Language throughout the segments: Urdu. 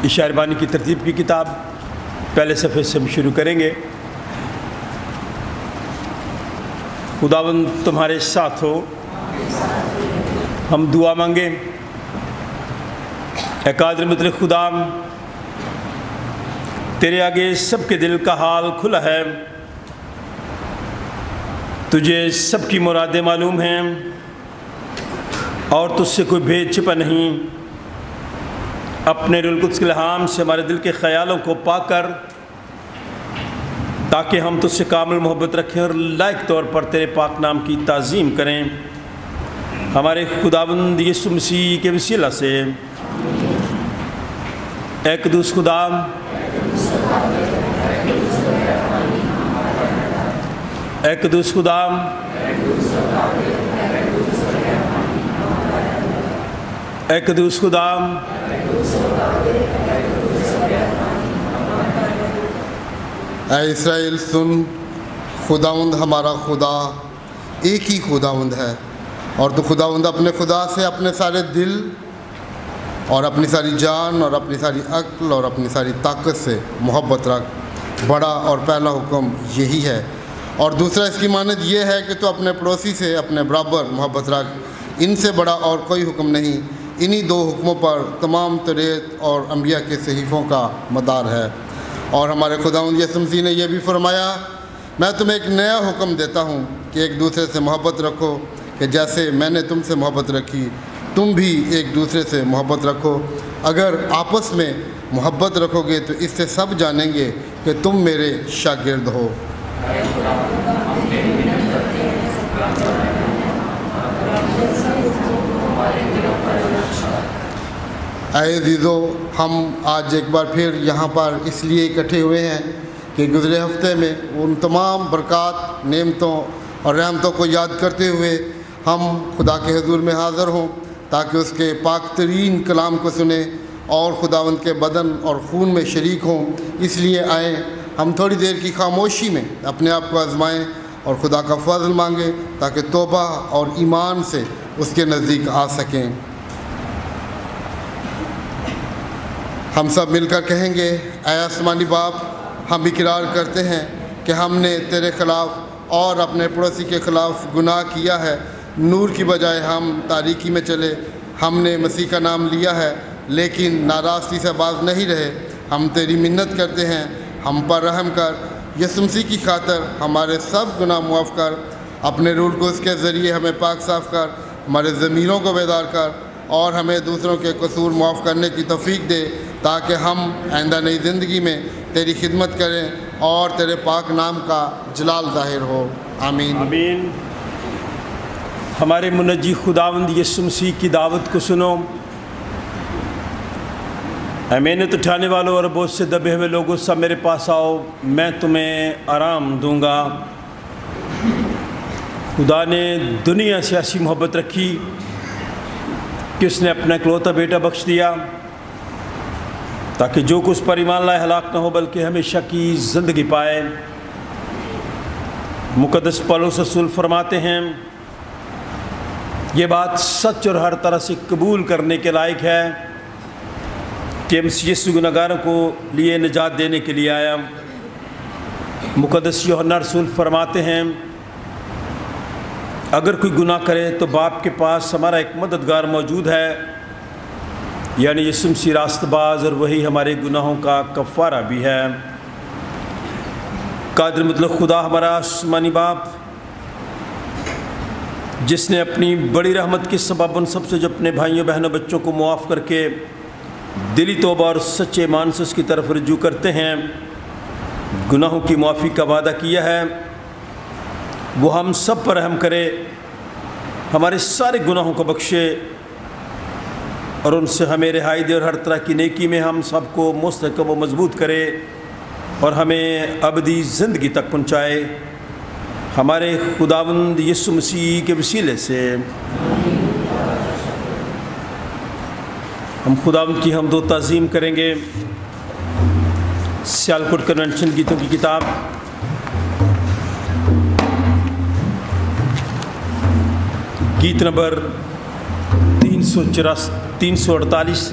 اشعار بانی کی ترتیب کی کتاب پہلے صفحے سے ہم شروع کریں گے۔ خداوند تمہارے ساتھ ہو، ہم دعا مانگیں۔ اے قادر مطلق خدا، تیرے آگے سب کے دل کا حال کھلا ہے، تجھے سب کی مرادیں معلوم ہیں اور تجھ سے کوئی بھید چھپا نہیں۔ اپنے روح القدس کے الہام سے ہمارے دل کے خیالوں کو پاک کر، تاکہ ہم تجھ سے کامل محبت رکھیں اور لائق طور پر تیرے پاک نام کی تعظیم کریں، ہمارے خداوند یسوع مسیح کے وسیلہ سے۔ اے قدوس خدا، اے قدوس خدا، اے قدوس خدا، اے اسرائیل سن، خداوند ہمارا خدا ایک ہی خداوند ہے، اور تو خداوند اپنے خدا سے اپنے سارے دل اور اپنی ساری جان اور اپنی ساری عقل اور اپنی ساری طاقت سے محبت رکھ۔ بڑا اور پہلا حکم یہی ہے، اور دوسرا اس کی مانند یہ ہے کہ تو اپنے پڑوسی سے اپنے برابر محبت رکھ۔ ان سے بڑا اور کوئی حکم نہیں، انہی دو حکموں پر تمام توریت اور انبیاء کے صحیفوں کا مدار ہے۔ اور ہمارے خداوند یسوع مسیح نے یہ بھی فرمایا، میں تمہیں ایک نیا حکم دیتا ہوں کہ ایک دوسرے سے محبت رکھو، کہ جیسے میں نے تم سے محبت رکھی تم بھی ایک دوسرے سے محبت رکھو۔ اگر آپس میں محبت رکھو گے تو اس سے سب جانیں گے کہ تم میرے شاگرد ہو۔ اے عزیزو، ہم آج ایک بار پھر یہاں پر اس لیے اکٹھے ہوئے ہیں کہ گزرے ہفتے میں ان تمام برکات، نعمتوں اور رحمتوں کو یاد کرتے ہوئے ہم خدا کے حضور میں حاضر ہوں، تاکہ اس کے پاک ترین کلام کو سنیں اور خداوند کے بدن اور خون میں شریک ہوں۔ اس لیے آئیں، ہم تھوڑی دیر کی خاموشی میں اپنے آپ کو آزمائیں اور خدا کا فضل مانگیں، تاکہ توبہ اور ایمان سے اس کے نزدیک آ سکیں۔ ہم سب مل کر کہیں گے، اے آسمانی باپ، ہم اقرار کرتے ہیں کہ ہم نے تیرے خلاف اور اپنے پڑوسی کے خلاف گناہ کیا ہے۔ نور کی بجائے ہم تاریکی میں چلے، ہم نے مسیح کا نام لیا ہے لیکن ناراستی سے باز نہیں رہے۔ ہم تیری منت کرتے ہیں، ہم پر رحم کر، یسوع مسیح کی خاطر ہمارے سب گناہ معاف کر، اپنے روح القدس کے ذریعے ہمیں پاک صاف کر، ہمارے ضمیروں کو بیدار کر اور ہمیں دوسروں کے قصور معاف کرنے کی توفیق دے، تاکہ ہم آئندہ نئی زندگی میں تیری خدمت کریں اور تیرے پاک نام کا جلال ظاہر ہو۔ آمین آمین۔ ہمارے منجی خداوند یسوع مسیح کی دعوت کو سنو۔ اے محنت اٹھانے والوں اور بوجھ سے دبے ہوئے لوگوں، سب میرے پاس آؤ، میں تمہیں آرام دوں گا۔ خدا نے دنیا سے ایسی محبت رکھی کہ اس نے اپنا اکلوتا بیٹا بخش دیا، تاکہ جو کچھ پر ایمان لائے ہلاک نہ ہو بلکہ ہمیشہ کی زندگی پائے۔ مقدس پولس رسول فرماتے ہیں، یہ بات سچ اور ہر طرح سے قبول کرنے کے لائق ہے کہ مسیح یسوع گناہگاروں کو لیے نجات دینے کے لیے آیا۔ مقدس یوحنا رسول فرماتے ہیں، اگر کوئی گناہ کرے تو باپ کے پاس ہمارا ایک مددگار موجود ہے، یعنی یسوع مسیح راست باز، اور وہی ہمارے گناہوں کا کفارہ بھی ہے۔ قادر مطلق خدا ہمارا آسمانی باپ، جس نے اپنی بڑی رحمت کے سبب ان سب سے جو اپنے بھائیوں بہنوں بچوں کو معاف کر کے دلی توبہ اور سچے ایمان سے اس کی طرف رجوع کرتے ہیں، گناہوں کی معافی کا وعدہ کیا ہے، وہ ہم سب پر رحم کرے، ہمارے سارے گناہوں کو بخشے اور ان سے ہمیں رہائی دے، اور ہر طرح کی نیکی میں ہم سب کو مستحکم و مضبوط کرے اور ہمیں ابدی زندگی تک پہنچائے، ہمارے خداوند یسوع مسیح کے وسیلے سے۔ ہم خداوند کی حمد و تعظیم کریں گے۔ سیالکوٹ کنونشن گیتوں کی کتاب گیت نمبر 348 348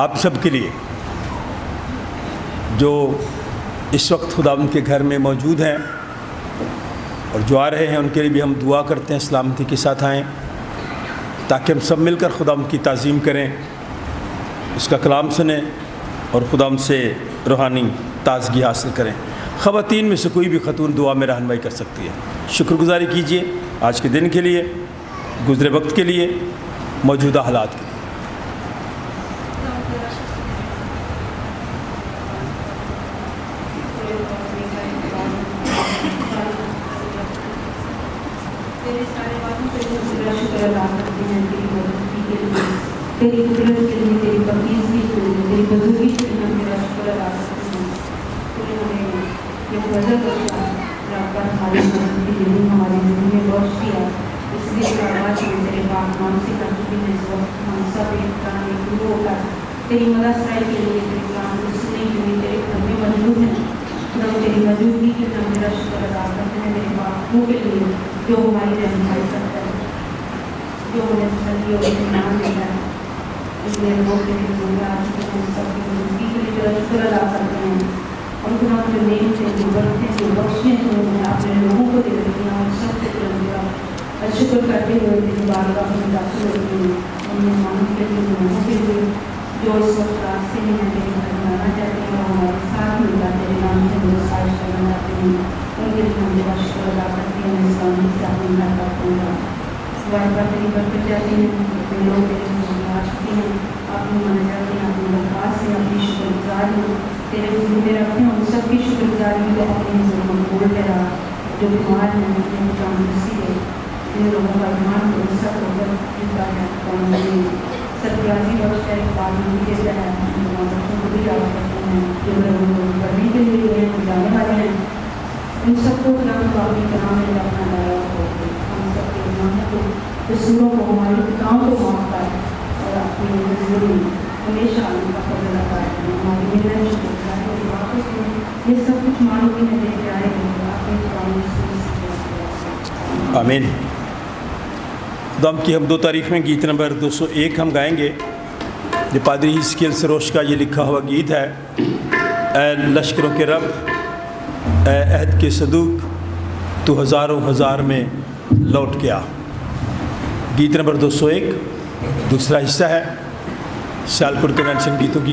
آپ سب کے لیے جو اس وقت خداوند کے گھر میں موجود ہیں اور جو آ رہے ہیں ان کے لیے بھی ہم دعا کرتے ہیں سلامتی کے ساتھ آئیں تاکہ ہم سب مل کر خداوند کی تعظیم کریں، اس کا کلام سنیں اور خداوند سے روحانی تازگی حاصل کریں۔ خواتین میں سے کوئی بھی خاتون دعا میں رہنمائی کر سکتی ہے۔ شکر گزاری کیجیے آج کے دن کے لیے، گزرے وقت کے لیے، موجودہ حالات کے لیے۔ تیری قدرت کے لیے، تیری پاکیزگی کے لیے، تیری بزرگی کے لیے ہم تیرا شکر ادا کرتے ہیں۔ تو نے ہمیں یہ وجہ بخشا رب کا ہماری مدد کے لیے ہماری زندگی میں بخش دیا، اس لیے آواز میں تیرے پاک نام سے کر چکی ہیں۔ اس وقت ہم سب ایک کام میں شروع ہو کر تیری مدد سرائی کے لیے تیرے کلام کو سننے کے لیے تیرے گھر میں موجود ہیں۔ خدا تیری موجودگی کے لیے ہم تیرا شکر ادا کرتے ہیں، میرے باپوں کے لیے جو ہماری رہنمائی کرتا ہے، جو ہمیں تسلی اور اطمینان دیتا ہے۔ اس لیے لوگ کے لیے آج کے ہم سب کی زندگی کے لیے تیرا شکر ادا کرتے ہیں، اور خدا جو نیک تھے، جو برتے جو بخشے جو اپنے لوگوں کو دے رہی ہیں، اور سب سے تیرا شکر کرتے ہوئے تیری بارگاہ میں داخل ہوتے ہیں۔ ہم مہمانوں کے لیے، لوگوں کے لیے جو اس وقت راستے میں ہیں تیرے گھر میں آنا چاہتے ہیں اور ہمارے ساتھ مل کر تیرے نام سے گستاخی کرنا چاہتے ہیں، ان کے لیے ہم تیرا شکر ادا کرتے ہیں۔ اسلامی سے اپنے گھر کا پورا وائبہ تیری برکت چاہتے ہیں، اپنے لوگ تیرے آ چکے ہیں، اپنی منظر میں اپنی درخواست سے اپنی شکر گزار ہوں، تیرے زندے رکھتے ہیں، ان سب کی شکر گزاری کو اپنے ضرور مقبول ٹھہرا۔ جو بیمار ہیں اپنے تندرستی دے، جن لوگوں کا ایمان کو سب ہوگا جنتا ہے قوم میں سرفرازی بخش ہے، قانون کے تحت بچوں کو بھی یاد کرتے ہیں، جو لوگوں کو پڑھنے کے لیے ہوئے ہیں، جانے والے ہیں، ان سب کو خدا کو اپنی کلام میں اپنا لایا ہو، ہم سب کے ایمان کو، قصوروں کو، ہماری خطاؤں کو معاف کر اور اپنی زندگی ہمیشہ ان کا فضل عطا کریں۔ ہماری محنت شکر گزاری کو واپس میں یہ سب کچھ مانو کہ میں لے کے آئے ہیں، آپ کے قانون سے آمین۔ خدا کی حمد و تعریف میں گیت نمبر 201 ہم گائیں گے۔ یہ پادری حزقیل سروش کا یہ لکھا ہوا گیت ہے، اے لشکروں کے رب، اے عہد کے صدوق، تو ہزاروں ہزار میں لوٹ گیا۔ گیت نمبر 201 دوسرا حصہ ہے سیالکوٹ کنونشن گیتوں کی۔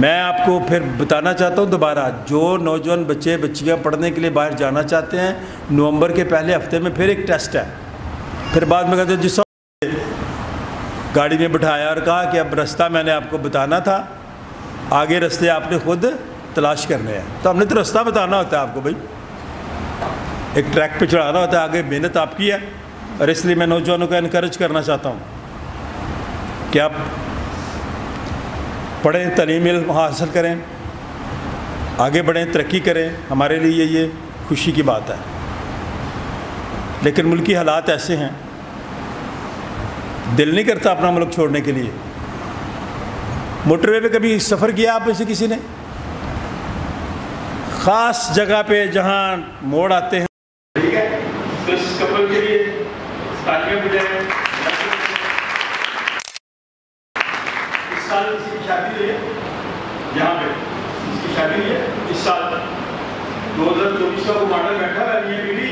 میں آپ کو پھر بتانا چاہتا ہوں دوبارہ، جو نوجوان بچے بچیاں پڑھنے کے لیے باہر جانا چاہتے ہیں، نومبر کے پہلے ہفتے میں پھر ایک ٹیسٹ ہے. پھر بعد میں کہتے ہیں جس گاڑی میں بٹھایا اور کہا کہ اب رستہ میں نے آپ کو بتانا تھا، آگے رستے آپ نے خود تلاش کرنے ہیں. تو ہم نے تو رستہ بتانا ہوتا ہے آپ کو بھائی، ایک ٹریک پہ چڑھانا ہوتا ہے، آگے محنت آپ کی ہے. اور اس لیے میں نوجوانوں کو انکریج کرنا چاہتا ہوں کہ آپ پڑھیں، تعلیم علم حاصل کریں، آگے بڑھیں، ترقی کریں. ہمارے لیے یہ خوشی کی بات ہے. لیکن ملکی حالات ایسے ہیں، دل نہیں کرتا اپنا ملک چھوڑنے کے لیے. موٹر وے پہ کبھی سفر کیا آپ میں سے کسی نے؟ خاص جگہ پہ جہاں موڑ آتے ہیں. ٹھیک ہے، تو اس کپل کے لیے تالیاں بجائیں. اس سال کسی کی شادی ہوئی ہے یہاں پہ، اس کی شادی ہوئی ہے اس سال 2024 کا وہ ماڈل بیٹھا ہے یہ پیڑھی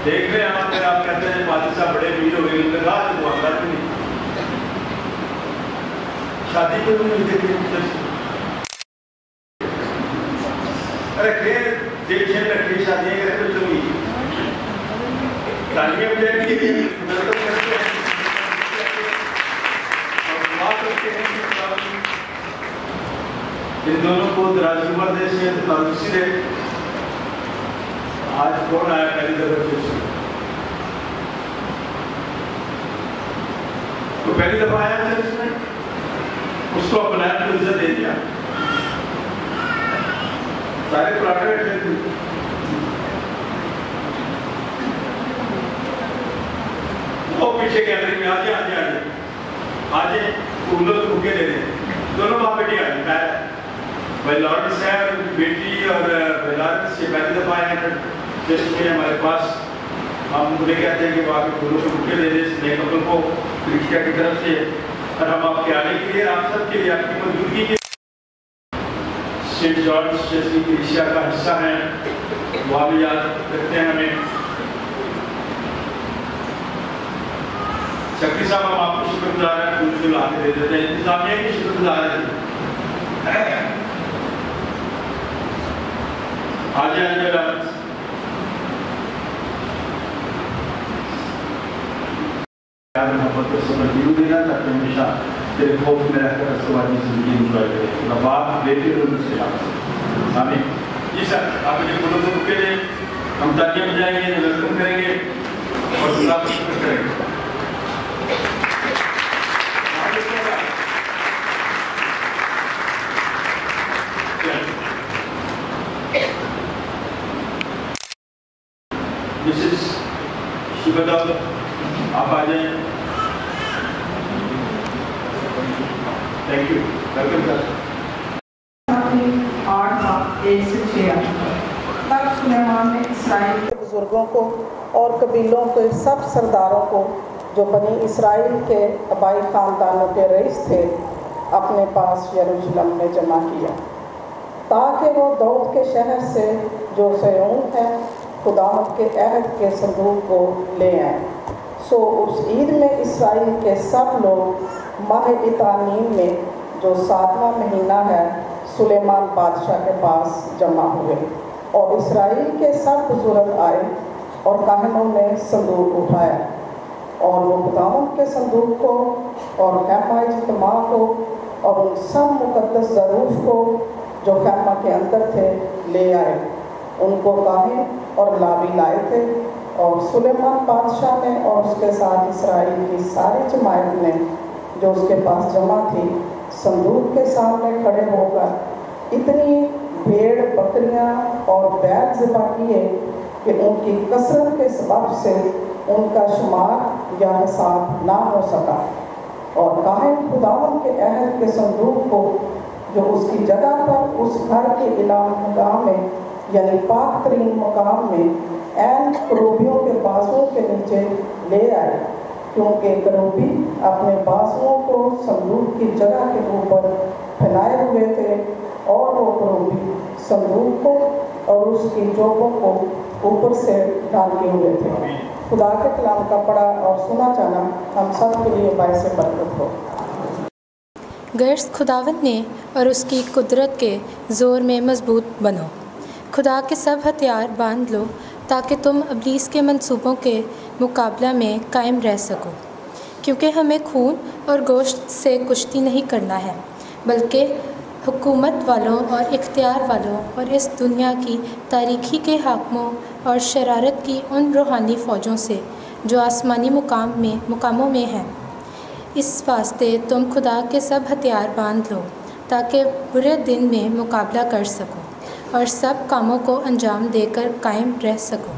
دیکھ رہے ہیں. آپ اگر آپ کہتے ہیں پادری صاحب بڑے بھیڑ ہو گئی، ان کا کہا تو معاملات نہیں، شادی کو نہیں دیکھتے. رکھے دیکھیں رکھے شادیاں کریں تو چلی تالیاں بجائیں گی کرتے ہیں اور دعا کرتے ہیں کہ ان دونوں کو دراز عمر دے سے تندرستی دے. آج کون آیا پہلی دفعہ سے؟ تو پہلی دفعہ آیا تھا اس میں، اس کو اپنا کو عزت دے دیا. سارے پراٹھے بیٹھے تھے، وہ پیچھے گیلری میں آجے آجے آجے آجے ان لوگ بھوکے دے دیں. دونوں ماں بیٹی آئی، میں بھائی لارڈس ہے اور بیٹی اور بھائی لارڈس سے پہلی دفعہ آئے ہیں جس میں ہمارے پاس. ہم انہیں کہتے ہیں کہ وہ آگے پھولوں کو بھوکے دے دیں اس نئے کپل کو کرشیا کی طرف سے. اور ہم آپ کے آنے کے لیے، آپ سب کے لیے، آپ کی موجودگی کے سینٹ جارج جیسی کرشیا کا حصہ ہیں، وہاں بھی یاد رکھتے ہیں ہمیں. شکری صاحب ہم آپ کو شکر گزار ہیں، پھول جو لا کے دے دیتے ہیں، انتظامیہ کی شکر گزار ہیں. آجے آجے لارڈس محبت کو صبر ضرور دینا تاکہ ہمیشہ تیرے خوف میں رہ کر سواری زندگی انجوائے کریں. باپ بیٹے اور ان سے آمین. جی سر، آپ مجھے پھولوں کو رکے دیں، ہم تالیاں بجائیں گے، ویلکم کریں گے اور خدا کا شکر کریں گے. مسز شبدا آپ آ جائیں. Thank you, welcome sir. 8:1-6 تب سلیمان نے اسرائیل کے بزرگوں کو اور قبیلوں کے سب سرداروں کو جو بنی اسرائیل کے آبائی خاندانوں کے رئیس تھے اپنے پاس یروشلم میں جمع کیا تاکہ وہ داؤد کے شہر سے جو صیون ہے خداوند کے عہد کے صندوق کو لے آئیں. سو اس عید میں اسرائیل کے سب لوگ ماہ اتانیم میں جو 7واں مہینہ ہے سلیمان بادشاہ کے پاس جمع ہوئے. اور اسرائیل کے سب بزرگ آئے اور کاہنوں نے صندوق اٹھایا اور وہ خداوند کے صندوق کو اور خیمہ اجتماع کو اور ان سب مقدس ظروف کو جو خیمہ کے اندر تھے لے آئے. ان کو کاہن اور لاوی لائے تھے. اور سلیمان بادشاہ نے اور اس کے ساتھ اسرائیل کی ساری جماعت نے جو اس کے پاس جمع تھی صندوق کے سامنے کھڑے ہو کر اتنی بھیڑ بکریاں اور بیل ذبح کیے کہ ان کی کثرت کے سبب سے ان کا شمار یا حساب نہ ہو سکا. اور کاہن خداوند کے عہد کے صندوق کو جو اس کی جگہ پر اس گھر کے مقام میں یعنی پاک ترین مقام میں عین کروبیوں کے بازوؤں کے نیچے لے آئے کیونکہ کروبی اپنے بازوؤں کو صندوق کی جگہ کے اوپر پھیلائے ہوئے تھے اور وہ کروبی صندوق کو اور اس کی جوبوں کو اوپر سے ڈھانکے ہوئے تھے. خدا کے کلام کا پڑھا اور سنا جانا ہم سب کے لیے باعث برکت ہو. غرض خداوند نے اور اس کی قدرت کے زور میں مضبوط بنو، خدا کے سب ہتھیار باندھ لو تاکہ تم ابلیس کے منصوبوں کے مقابلہ میں قائم رہ سکو، کیونکہ ہمیں خون اور گوشت سے کشتی نہیں کرنا ہے، بلکہ حکومت والوں اور اختیار والوں اور اس دنیا کی تاریکی کے حاکموں اور شرارت کی ان روحانی فوجوں سے جو آسمانی مقاموں میں ہیں۔ اس واسطے تم خدا کے سب ہتھیار باندھ لو تاکہ برے دن میں مقابلہ کر سکو اور سب کاموں کو انجام دے کر قائم رہ سکو۔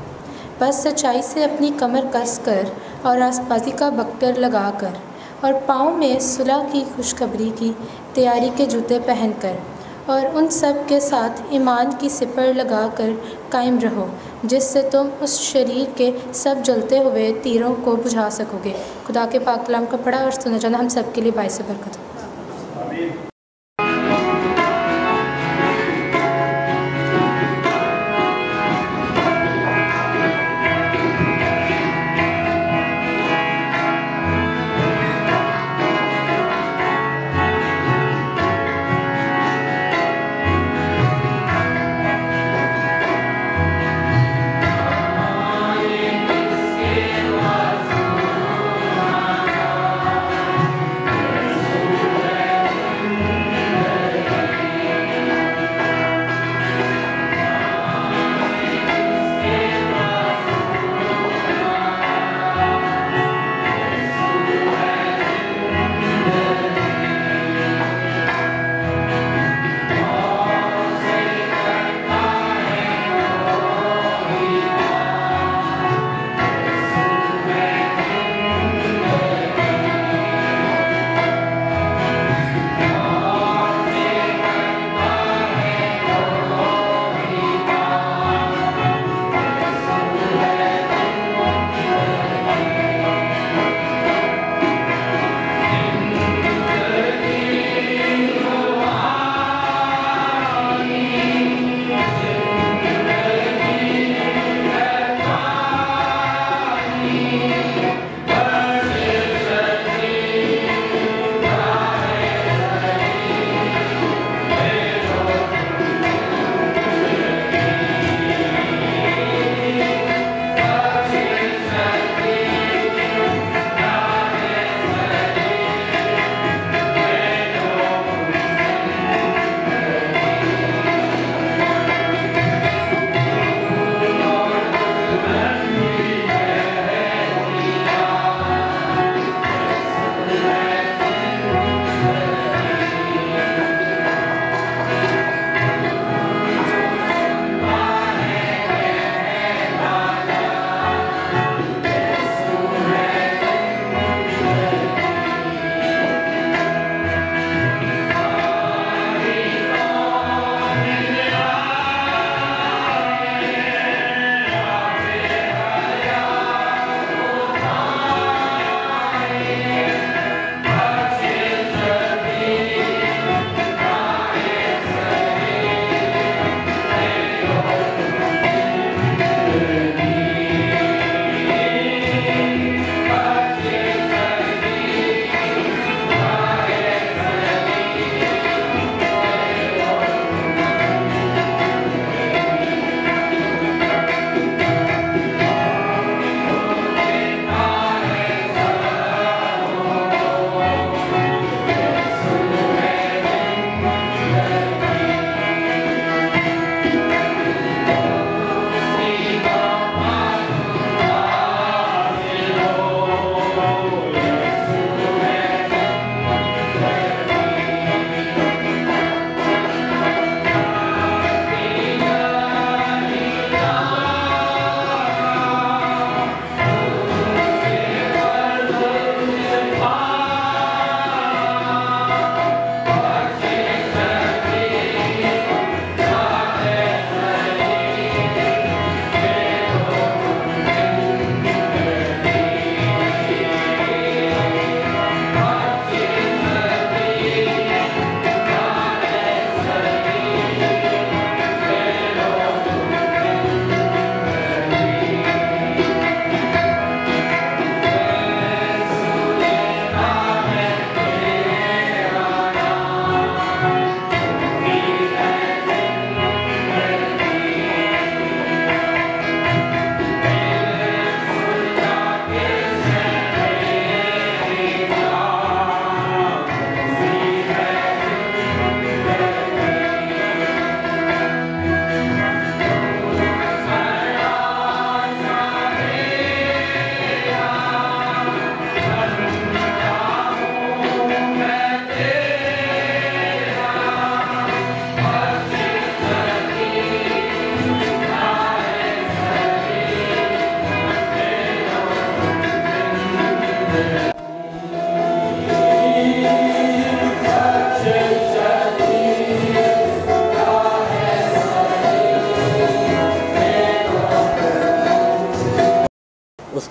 بس سچائی سے اپنی کمر کس کر اور آسبازی کا بکٹر لگا کر اور پاؤں میں صلح کی خوشخبری کی تیاری کے جوتے پہن کر اور ان سب کے ساتھ ایمان کی سپر لگا کر قائم رہو، جس سے تم اس شریر کے سب جلتے ہوئے تیروں کو بجھا سکو گے۔ خدا کے پاک کلام کا پڑھا اور سنا جانا ہم سب کے لیے باعث برکت ہو۔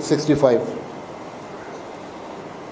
65।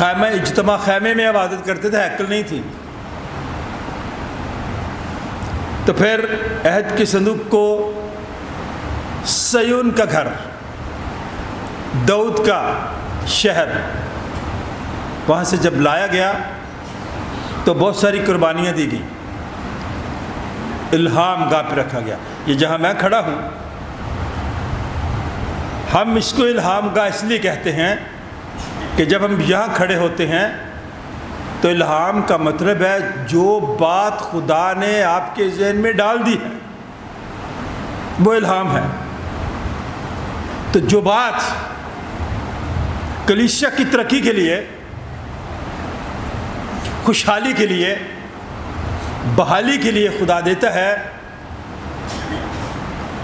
خیمہ اجتماع خیمے میں عبادت کرتے تھے، ہیکل نہیں تھی۔ تو پھر عہد کے صندوق کو سیون کا گھر، داؤد کا شہر، وہاں سے جب لایا گیا تو بہت ساری قربانیاں دی گئیں، الہام گاہ پہ رکھا گیا۔ یہ جہاں میں کھڑا ہوں، ہم اس کو الہام گاہ اس لیے کہتے ہیں کہ جب ہم یہاں کھڑے ہوتے ہیں تو الہام کا مطلب ہے جو بات خدا نے آپ کے ذہن میں ڈال دی ہے وہ الہام ہے۔ تو جو بات کلیسیا کی ترقی کے لیے، خوشحالی کے لیے، بحالی کے لیے خدا دیتا ہے،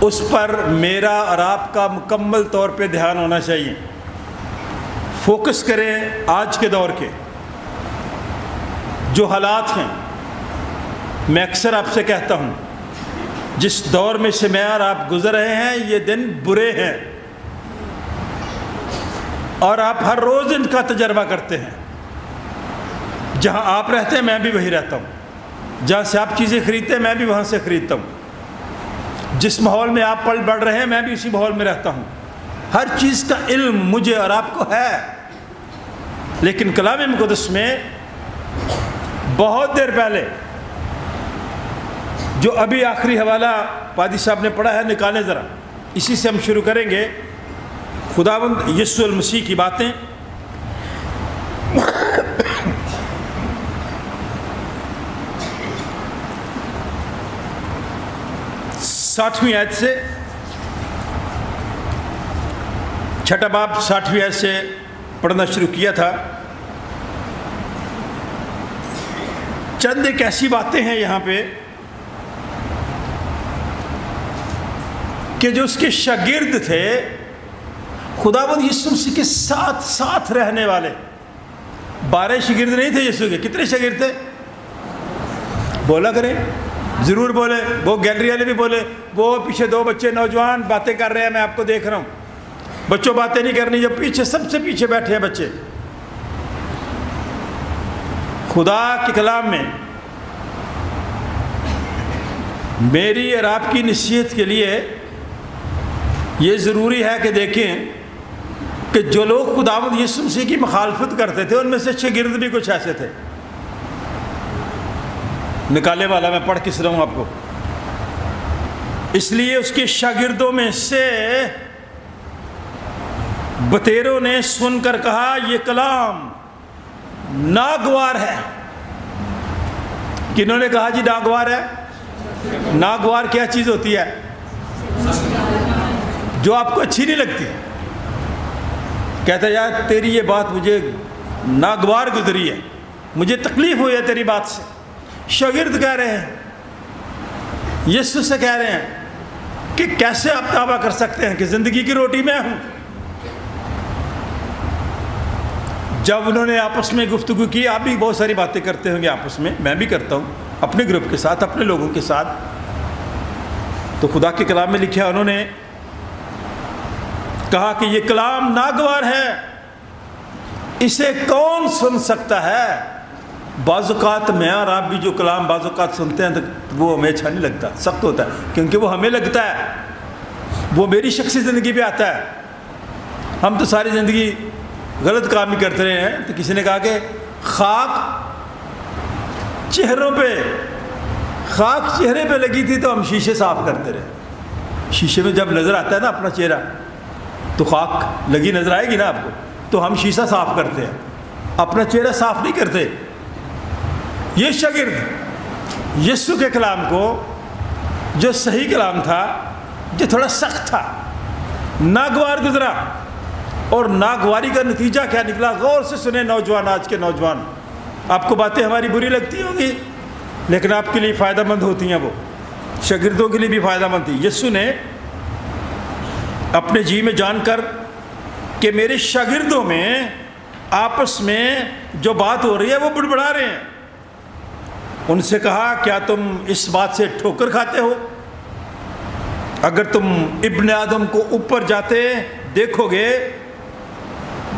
اس پر میرا اور آپ کا مکمل طور پہ دھیان ہونا چاہیے۔ فوکس کریں آج کے دور کے جو حالات ہیں۔ میں اکثر آپ سے کہتا ہوں، جس دور میں سے میں اور آپ گزر رہے ہیں یہ دن برے ہیں، اور آپ ہر روز ان کا تجربہ کرتے ہیں۔ جہاں آپ رہتے ہیں میں بھی وہی رہتا ہوں، جہاں سے آپ چیزیں خریدتے ہیں میں بھی وہاں سے خریدتا ہوں، جس ماحول میں آپ پل بڑھ رہے ہیں میں بھی اسی ماحول میں رہتا ہوں۔ ہر چیز کا علم مجھے اور آپ کو ہے، لیکن کلام مقدس میں بہت دیر پہلے جو ابھی آخری حوالہ پادی صاحب نے پڑھا ہے، نکالیں ذرا، اسی سے ہم شروع کریں گے۔ خداوند یسوع المسیح کی باتیں، ساٹھویں آیت سے، چھٹا باب 60ویں آیت سے پڑھنا شروع کیا تھا۔ چند ایک ایسی باتیں ہیں یہاں پہ کہ جو اس کے شاگرد تھے، خداوند یسوع مسیح کے ساتھ ساتھ رہنے والے۔ 12 شاگرد نہیں تھے یسوع کے، کتنے شاگرد تھے؟ بولا کریں، ضرور بولے، وہ گیلری والے بھی بولے، وہ پیچھے 2 بچے نوجوان باتیں کر رہے ہیں، میں آپ کو دیکھ رہا ہوں۔ بچوں باتیں نہیں کرنی، جو پیچھے سب سے پیچھے بیٹھے ہیں بچے۔ خدا کے کلام میں میری اور آپ کی نصیحت کے لیے یہ ضروری ہے کہ دیکھیں کہ جو لوگ خداوند یسوع مسیح کی مخالفت کرتے تھے ان میں سے شاگرد بھی کچھ ایسے تھے۔ نکالے والا میں پڑھ کس رہا ہوں آپ کو۔ اس لیے اس کے شاگردوں میں سے بطیروں نے سن کر کہا یہ کلام ناگوار ہے۔ کنہوں نے کہا جی ناگوار ہے؟ ناگوار کیا چیز ہوتی ہے؟ جو آپ کو اچھی نہیں لگتی۔ کہتا ہے یار تیری یہ بات مجھے ناگوار گزری ہے، مجھے تکلیف ہوئی ہے تیری بات سے۔ شاگرد کہہ رہے ہیں، یسوع سے کہہ رہے ہیں کہ کیسے آپ دعویٰ کر سکتے ہیں کہ زندگی کی روٹی میں ہوں۔ جب انہوں نے آپس میں گفتگو کی، آپ بھی بہت ساری باتیں کرتے ہوں گے آپس میں، میں بھی کرتا ہوں اپنے گروپ کے ساتھ، اپنے لوگوں کے ساتھ۔ تو خدا کے کلام میں لکھا انہوں نے کہا کہ یہ کلام ناگوار ہے، اسے کون سن سکتا ہے؟ بعض اوقات میں اور آپ بھی جو کلام بعض اوقات سنتے ہیں تو وہ ہمیں اچھا نہیں لگتا، سخت ہوتا ہے، کیونکہ وہ ہمیں لگتا ہے، وہ میری شخصی زندگی پہ آتا ہے۔ ہم تو ساری زندگی غلط کام ہی کرتے رہے ہیں۔ تو کسی نے کہا کہ خاک چہرے پہ لگی تھی تو ہم شیشے صاف کرتے رہے۔ شیشے میں جب نظر آتا ہے نا اپنا چہرہ تو خاک لگی نظر آئے گی نا آپ کو، تو ہم شیشہ صاف کرتے ہیں، اپنا چہرہ صاف نہیں کرتے۔ یہ شاگرد یسوع کے کلام کو، جو صحیح کلام تھا، جو تھوڑا سخت تھا، ناگوار گزرا، اور ناگواری کا نتیجہ کیا نکلا؟ غور سے سنیں نوجوان، آج کے نوجوان، آپ کو باتیں ہماری بری لگتی ہوں گی لیکن آپ کے لیے فائدہ مند ہوتی ہیں، وہ شاگردوں کے لیے بھی فائدہ مند تھی۔ یسوع نے اپنے جی میں جان کر کہ میرے شاگردوں میں آپس میں جو بات ہو رہی ہے وہ بڑبڑا رہے ہیں، ان سے کہا کیا تم اس بات سے ٹھوکر کھاتے ہو؟ اگر تم ابن آدم کو اوپر جاتے دیکھو گے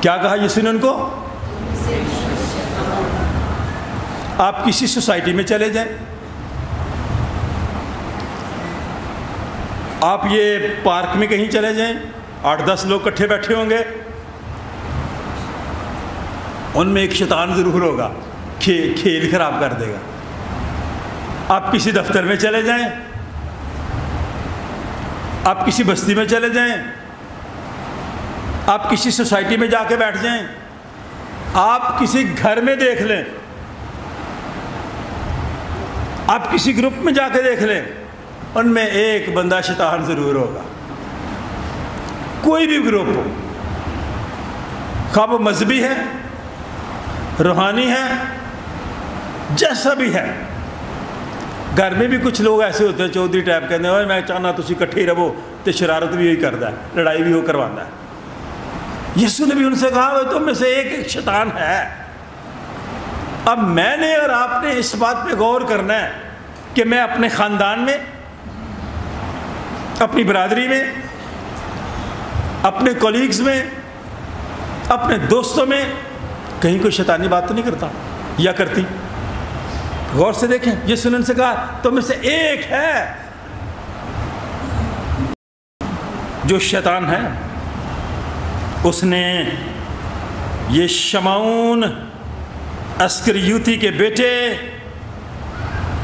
کیا کہا یسوع نے ان کو؟ آپ کسی سوسائٹی میں چلے جائیں، آپ یہ پارک میں کہیں چلے جائیں، 8-10 لوگ کٹھے بیٹھے ہوں گے، ان میں ایک شیطان ضرور ہوگا، کھیل خراب کر دے گا۔ آپ کسی دفتر میں چلے جائیں، آپ کسی بستی میں چلے جائیں، آپ کسی سوسائٹی میں جا کے بیٹھ جائیں، آپ کسی گھر میں دیکھ لیں، آپ کسی گروپ میں جا کے دیکھ لیں، ان میں ایک بندہ شیطان ضرور ہوگا۔ کوئی بھی گروپ ہو، خواہ وہ مذہبی ہے، روحانی ہے، جیسا بھی ہے۔ گھر میں بھی کچھ لوگ ایسے ہوتے ہیں چودھری ٹائپ کہتے ہیں میں چاہنا تسی کٹھے ہی رہو، تو شرارت بھی وہی کرتا ہے، لڑائی بھی وہ کرواتا ہے۔ یسوع نے بھی ان سے کہا تم میں سے ایک شیطان ہے۔ اب میں نے اور آپ نے اس بات پہ غور کرنا ہے کہ میں اپنے خاندان میں، اپنی برادری میں، اپنے کولیگز میں، اپنے دوستوں میں کہیں کوئی شیطانی بات تو نہیں کرتا یا کرتی؟ غور سے دیکھیں، یسوع نے ان سے کہا تم میں سے ایک ہے جو شیطان ہے۔ اس نے یہ شمعون اسکریوتی کے بیٹے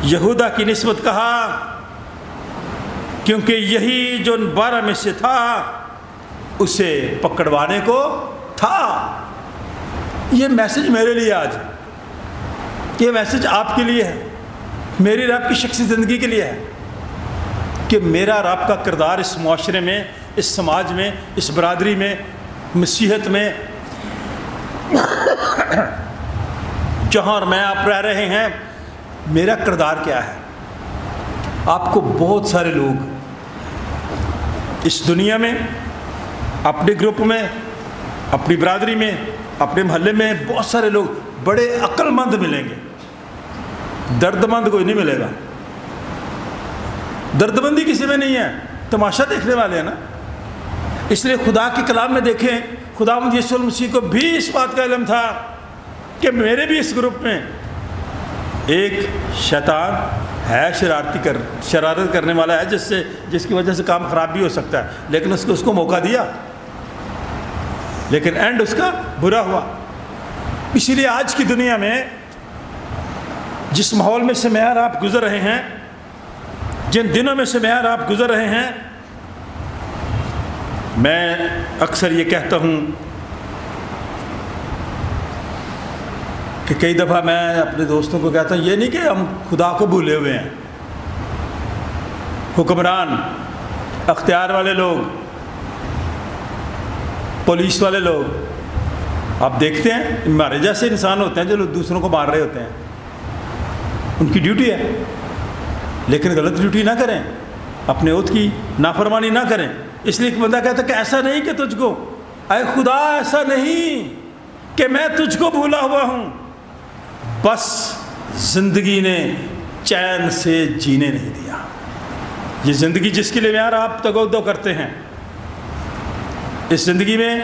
یہودا کی نسبت کہا، کیونکہ یہی جو 12 میں سے تھا اسے پکڑوانے کو تھا۔ یہ میسج میرے لیے آج، یہ میسج آپ کے لیے ہے، میری اور آپ کی شخصی زندگی کے لیے ہے کہ میرا اور آپ کا کردار اس معاشرے میں، اس سماج میں، اس برادری میں، مسیحت میں، جہاں اور میں آپ رہ رہے ہیں، میرا کردار کیا ہے۔ آپ کو بہت سارے لوگ اس دنیا میں، اپنے گروپ میں، اپنی برادری میں، اپنے محلے میں بہت سارے لوگ بڑے عقل مند ملیں گے، درد مند کوئی نہیں ملے گا۔ درد مندی کسی میں نہیں ہے، تماشا دیکھنے والے ہیں نا۔ اس لیے خدا کے کلام میں دیکھیں، خداوند یسوع مسیح کو بھی اس بات کا علم تھا کہ میرے بھی اس گروپ میں ایک شیطان ہے، شرارت کرنے والا ہے، جس کی وجہ سے کام خراب بھی ہو سکتا ہے، لیکن اس کو موقع دیا، لیکن اینڈ اس کا برا ہوا۔ اسی لیے آج کی دنیا میں جس ماحول میں سے میں اور آپ گزر رہے ہیں، جن دنوں میں سے میں اور آپ گزر رہے ہیں، میں اکثر یہ کہتا ہوں کہ کئی دفعہ میں اپنے دوستوں کو کہتا ہوں یہ نہیں کہ ہم خدا کو بھولے ہوئے ہیں۔ حکمران، اختیار والے لوگ، پولیس والے لوگ، آپ دیکھتے ہیں ہمارے جیسے انسان ہوتے ہیں جو دوسروں کو مار رہے ہوتے ہیں، ان کی ڈیوٹی ہے، لیکن غلط ڈیوٹی نہ کریں، اپنے عہد کی نافرمانی نہ کریں۔ اس لیے ایک بندہ کہتا ہے کہ ایسا نہیں کہ تجھ کو، اے خدا ایسا نہیں کہ میں تجھ کو بھولا ہوا ہوں، بس زندگی نے چین سے جینے نہیں دیا۔ یہ زندگی جس کے لیے یار آپ تگودو کرتے ہیں، اس زندگی میں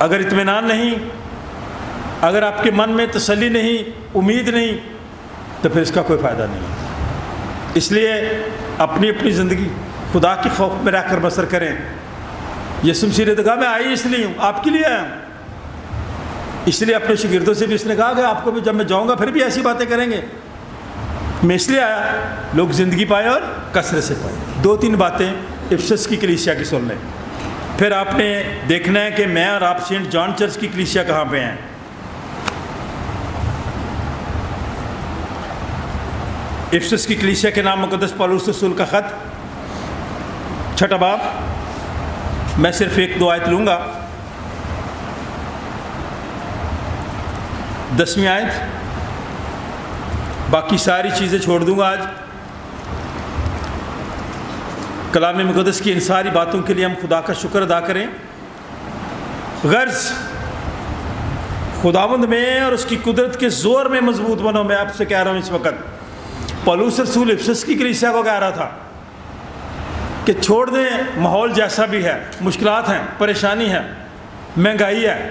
اگر اطمینان نہیں، اگر آپ کے من میں تسلی نہیں، امید نہیں، تو پھر اس کا کوئی فائدہ نہیں۔ اس لیے اپنی زندگی خدا کے خوف میں رہ کر بسر کریں۔ یسوع مسیح نے کہا میں آئی اس لیے ہوں، آپ کے لیے آیا ہوں۔ اس لیے اپنے شاگردوں سے بھی اس نے کہا کہ آپ کو بھی جب میں جاؤں گا پھر بھی ایسی باتیں کریں گے۔ میں اس لیے آیا لوگ زندگی پائے اور کثرت سے پائے۔ 2-3 باتیں افسس کی کلیسیا کی سن لیں، پھر آپ نے دیکھنا ہے کہ میں اور آپ سینٹ جان چرچ کی کلیسیا کہاں پہ ہیں۔ افسس کی کلیسیا کے نام مقدس پالوس رسول کا خط، 6 باب، میں صرف 1-2 آیت لوں گا۔ 10ویں آیت، باقی ساری چیزیں چھوڑ دوں گا آج۔ کلام مقدس کی ان ساری باتوں کے لیے ہم خدا کا شکر ادا کریں۔ غرض خداوند میں اور اس کی قدرت کے زور میں مضبوط بنو۔ میں آپ سے کہہ رہا ہوں اس وقت، پالوس رسول افسس کی کلیسیا کو کہہ رہا تھا کہ چھوڑ دیں ماحول جیسا بھی ہے، مشکلات ہیں، پریشانی ہے، مہنگائی ہے،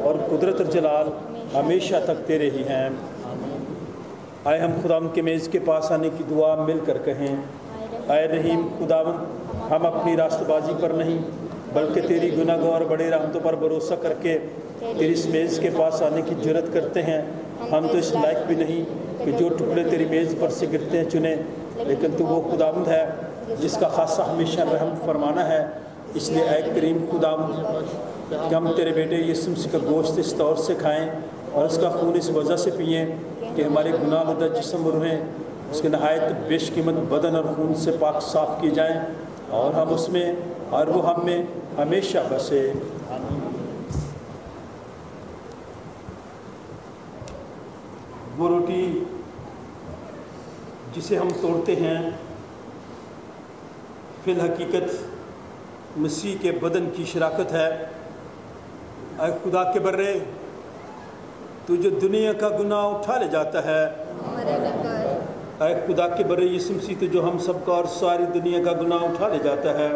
اور قدرت اور جلال ہمیشہ تک تیرے ہی ہیں۔ آئے ہم خداوند کے میز کے پاس آنے کی دعا مل کر کہیں، اے رحیم خداوند، ہم اپنی راستہ بازی پر نہیں بلکہ تیری گناہ گار بڑے رحمتوں پر بھروسہ کر کے تیری اس میز کے پاس آنے کی جرت کرتے ہیں۔ ہم تو اس لائق بھی نہیں کہ جو ٹکڑے تیری میز پر سے گرتے ہیں چنے، لیکن تو وہ خداوند ہے جس کا خاصہ ہمیشہ رحم فرمانا ہے۔ اس لیے اے کریم خداوند کہ ہم تیرے بیٹے یسوع مسیح کا گوشت اس طور سے کھائیں اور اس کا خون اس وجہ سے پئیں کہ ہمارے گناہ زدہ جسم و روحیں اس کے نہایت بیش قیمت بدن اور خون سے پاک صاف کی جائیں، اور ہم اس میں اور وہ ہم میں ہمیشہ بسے۔ وہ روٹی جسے ہم توڑتے ہیں فی الحقیقت مسیح کے بدن کی شراکت ہے۔ اے خدا کے برے، تو جو دنیا کا گناہ اٹھا لے جاتا ہے، اے خدا کے برے یسوع مسیح تو جو ہم سب کا اور ساری دنیا کا گناہ اٹھا لے جاتا ہے،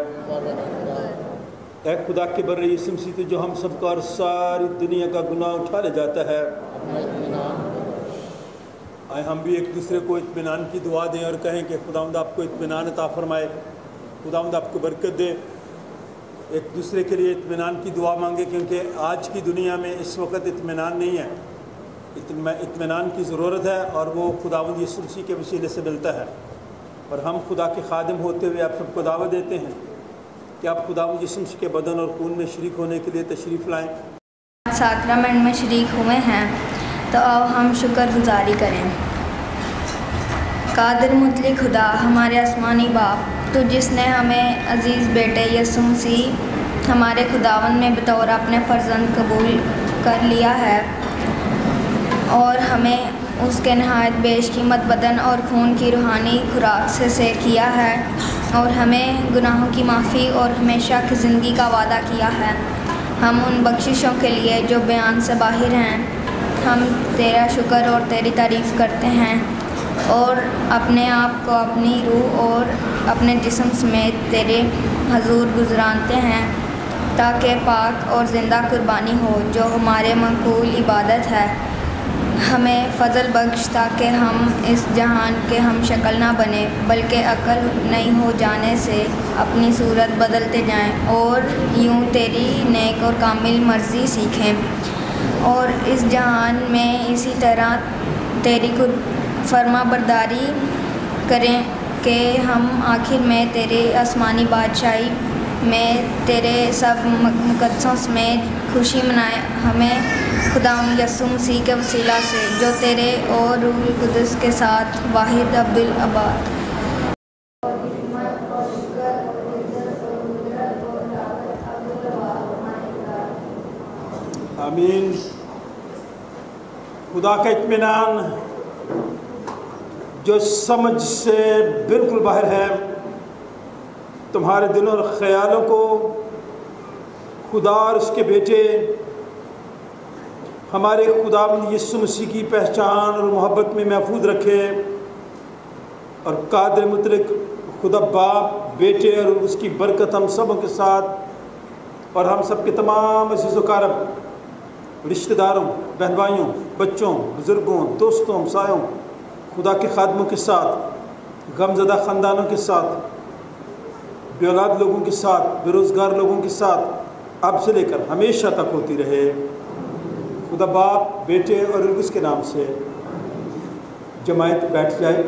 اے خدا کے برے یسوع مسیح تو جو ہم سب کا اور ساری دنیا کا گناہ اٹھا لے جاتا ہے۔ آئے ہم بھی ایک دوسرے کو اطمینان کی دعا دیں اور کہیں کہ خداوند آپ کو اطمینان عطا فرمائے، خداوند آپ کو برکت دے۔ ایک دوسرے کے لیے اطمینان کی دعا مانگے، کیونکہ آج کی دنیا میں اس وقت اطمینان نہیں ہے، اطمینان کی ضرورت ہے، اور وہ خداوند یسوع مسیح کے وسیلے سے ملتا ہے۔ اور ہم خدا کے خادم ہوتے ہوئے آپ سب کو دعوت دیتے ہیں کہ آپ خداوند یسوع مسیح کے بدن اور خون میں شریک ہونے کے لیے تشریف لائیں۔ ساکرامنٹ میں شریک ہوئے ہیں تو آؤ ہم شکر گزاری کریں۔ قادر مطلق خدا، ہمارے آسمانی باپ، تو جس نے ہمیں عزیز بیٹے یسوع مسیح ہمارے خداوند میں بطور اپنے فرزند قبول کر لیا ہے اور ہمیں اس کے نہایت بیش قیمت بدن اور خون کی روحانی خوراک سے سیر کیا ہے، اور ہمیں گناہوں کی معافی اور ہمیشہ کی زندگی کا وعدہ کیا ہے۔ ہم ان بخششوں کے لیے جو بیان سے باہر ہیں، ہم تیرا شکر اور تیری تعریف کرتے ہیں، اور اپنے آپ کو اپنی روح اور اپنے جسم سمیت تیرے حضور گزرانتے ہیں، تاکہ پاک اور زندہ قربانی ہو جو ہمارے مقبول عبادت ہے۔ ہمیں فضل بخش تاکہ ہم اس جہان کے ہم شکل نہ بنے، بلکہ عقل نہیں ہو جانے سے اپنی صورت بدلتے جائیں، اور یوں تیری نیک اور کامل مرضی سیکھیں، اور اس جہان میں اسی طرح تیری فرما برداری کریں کہ ہم آخر میں تیرے آسمانی بادشاہی میں تیرے سب مقدسوں سمیت خوشی منائیں۔ ہمیں خداوند یسوع مسیح کے وسیلہ سے جو تیرے اور روح القدس کے ساتھ واحد ابدالآباد آمین۔ خدا کا اطمینان جو سمجھ سے بالکل باہر ہے، تمہارے دلوں اور خیالوں کو خدا اور اس کے بیٹے ہمارے خداوند یسوع مسیح کی پہچان اور محبت میں محفوظ رکھے، اور قادر مطلق خدا باپ، بیٹے اور اس کی برکت ہم سبوں کے ساتھ اور ہم سب کے تمام عزیز و اقارب، رشتہ داروں، بہن بھائیوں، بچوں، بزرگوں، دوستوں، ہمسایوں، خدا کے خادموں کے ساتھ، غم زدہ خاندانوں کے ساتھ، بے اولاد لوگوں کے ساتھ، بے روزگار لوگوں کے ساتھ اب سے لے کر ہمیشہ تک ہوتی رہے۔ خدا باپ، بیٹے اور اس کے نام سے جماعت بیٹھ جائے۔